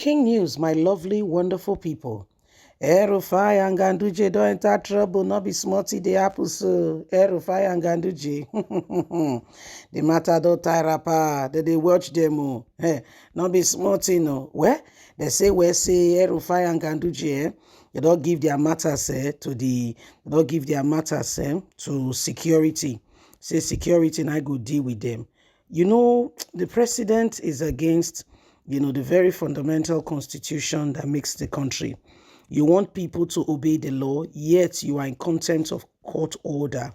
King news, my lovely, wonderful people. RAFAI and GANDUJE don't enter trouble, not be smarty the apples. So RAFAI and GANDUJE. The matter don't tie rapper, they watch them. Hey, not be smarty, no. Where? They say RAFAI and GANDUJE, they don't give their matters to security. Say security and I go deal with them. You know, the president is against the very fundamental constitution that makes the country. You want people to obey the law, yet you are in contempt of court order.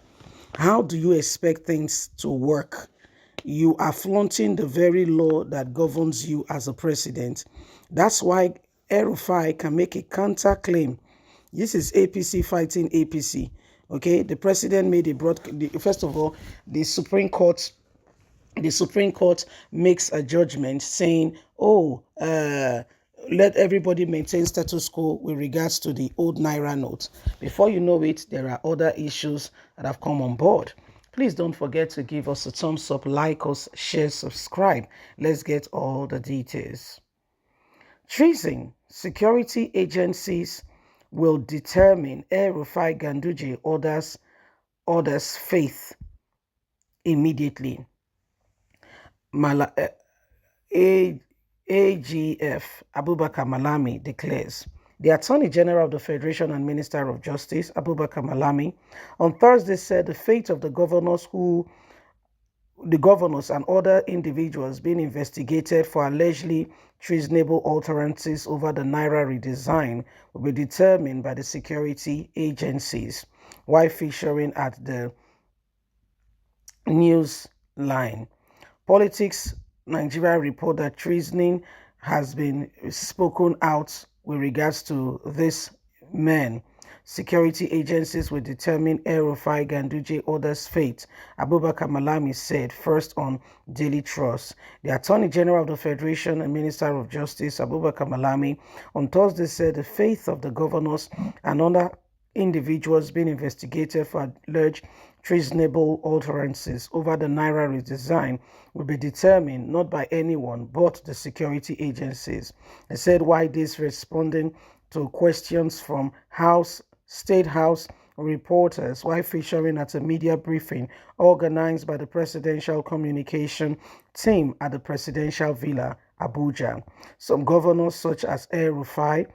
How do you expect things to work? You are flaunting the very law that governs you as a president. That's why RAFAI can make a counter claim. This is APC fighting APC. Okay, the president made first of all, the Supreme Court makes a judgment saying, let everybody maintain status quo with regards to the old Naira note. Before you know it, there are other issues that have come on board. Please don't forget to give us a thumbs up, like us, share, subscribe. Let's get all the details. Treason. Security agencies will determine RAFAI Ganduje orders faith immediately. AGF Abubakar Malami declares. The Attorney General of the Federation and Minister of Justice, Abubakar Malami, on Thursday said the fate of the governors and other individuals being investigated for allegedly treasonable utterances over the Naira redesign will be determined by the security agencies, while featuring at the news line. Politics Nigeria report that treasoning has been spoken out with regards to this man. Security agencies will determine RAFAI Ganduje orders fate, Abubakar Malami said first on Daily Trust. The Attorney General of the Federation and Minister of Justice, Abubakar Malami, on Thursday said the fate of the governors and other individuals being investigated for alleged treasonable utterances over the Naira redesign will be determined not by anyone but the security agencies. He said why this, responding to questions from State House reporters while featuring at a media briefing organized by the Presidential Communication Team at the Presidential Villa, Abuja. Some governors such as RAFAI,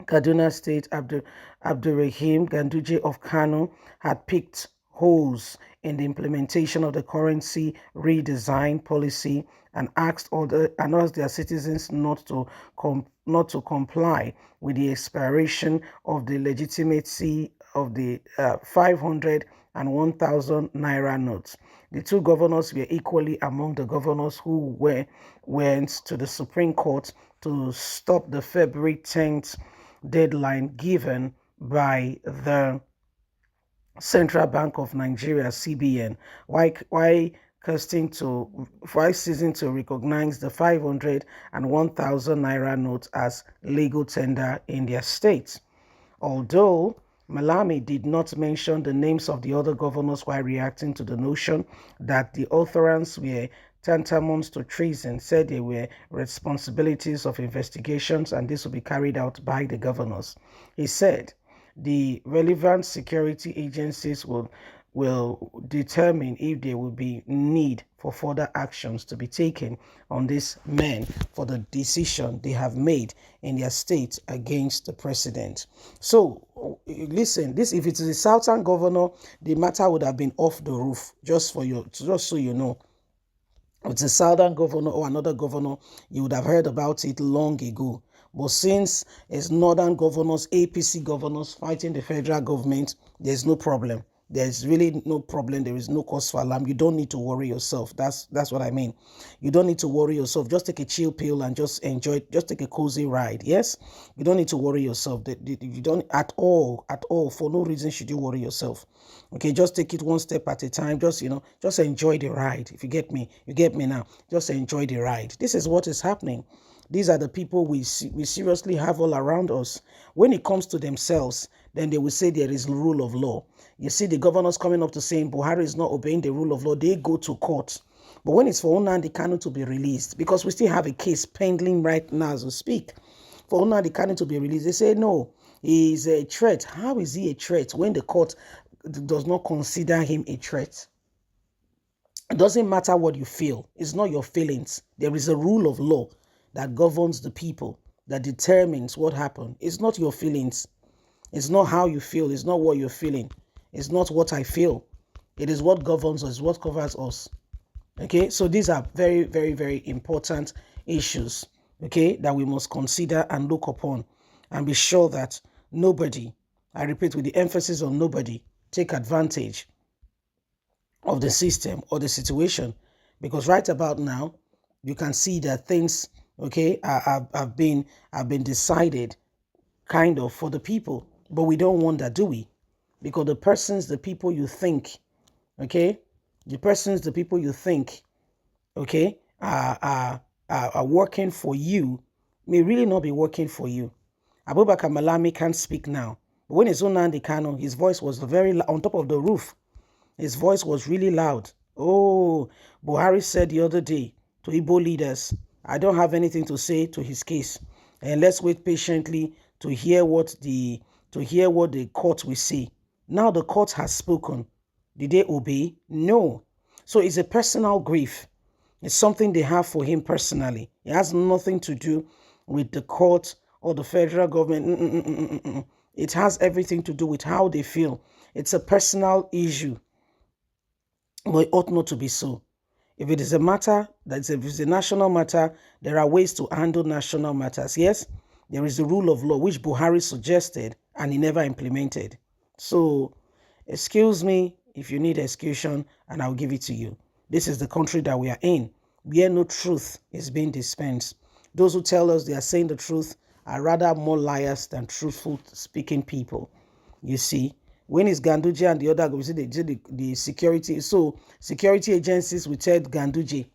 Kaduna State Abdurrahim Ganduje of Kano had picked holes in the implementation of the currency redesign policy and asked their citizens not to comply with the expiration of the legitimacy of the 500 and 1,000 Naira notes. The two governors were equally among the governors who went to the Supreme Court to stop the February 10th deadline given by the Central Bank of Nigeria, CBN, why ceasing to recognize the 500 and 1,000 Naira notes as legal tender in their states. Although Malami did not mention the names of the other governors while reacting to the notion that the utterances were tantamount to treason, said they were responsibilities of investigations and this will be carried out by the governors. He said the relevant security agencies will determine if there will be need for further actions to be taken on these men for the decision they have made in their state against the president. So listen, if it is a southern governor, the matter would have been off the roof, just so you know. If it's a southern governor or another governor, you would have heard about it long ago. But since it's northern governors, APC governors fighting the federal government, there's no problem. There's really no problem. There is no cause for alarm. You don't need to worry yourself. That's what I mean. You don't need to worry yourself. Just take a chill pill and just enjoy. Just take a cozy ride. Yes, you don't need to worry yourself. You don't at all. For no reason should you worry yourself. Okay, just take it one step at a time. Just enjoy the ride. If you get me now. Just enjoy the ride. This is what is happening. These are the people we seriously have all around us. When it comes to themselves, then they will say there is rule of law. You see the governors coming up to saying Buhari is not obeying the rule of law. They go to court. But when it's for Nnamdi Kanu to be released, because we still have a case pending right now as we speak, for Nnamdi Kanu to be released, they say no, he is a threat. How is he a threat when the court does not consider him a threat? It doesn't matter what you feel. It's not your feelings. There is a rule of law that governs the people, that determines what happened. It's not your feelings. It's not how you feel. It's not what you're feeling. It's not what I feel. It is what governs us, what covers us. Okay, so these are very, very, very important issues, okay, that we must consider and look upon and be sure that nobody, I repeat with the emphasis on nobody, take advantage of the system or the situation, because right about now you can see that things, okay, have been decided kind of for the people, but we don't want that, do we? Because the persons, the people you think, okay, the persons, the people you think, okay, are working for you may really not be working for you. Abubakar Malami can't speak now, but when it's Nnamdi Kanu, his voice was very on top of the roof. His voice was really loud. Oh, Buhari said the other day to Igbo leaders, I don't have anything to say to his case, and let's wait patiently to hear what the court will say. Now the court has spoken. Did they obey? No. So it's a personal grief. It's something they have for him personally. It has nothing to do with the court or the federal government. It has everything to do with how they feel. It's a personal issue. But it ought not to be so. If it is a matter, if it's a national matter, there are ways to handle national matters. Yes, there is the rule of law, which Buhari suggested and he never implemented. So, excuse me if you need excusation, and I'll give it to you. This is the country that we are in, where no truth is being dispensed. Those who tell us they are saying the truth are rather more liars than truthful speaking people. You see, when it's Ganduje and the other, we see the security. So security agencies will tell Ganduje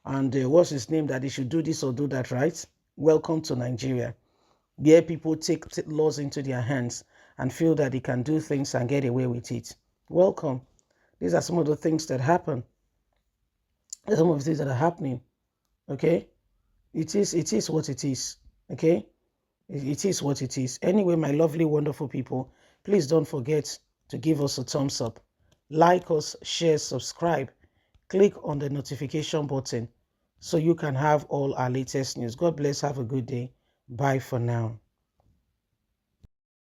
and what's his name that they should do this or do that, right? Welcome to Nigeria, where people take laws into their hands and feel that they can do things and get away with it. Welcome. These are some of the things that happen. Some of the things that are happening. Okay, it is what it is. Okay, it is what it is. Anyway, my lovely, wonderful people, please don't forget to give us a thumbs up, like us, share, subscribe, click on the notification button so you can have all our latest news. God bless. Have a good day. Bye for now.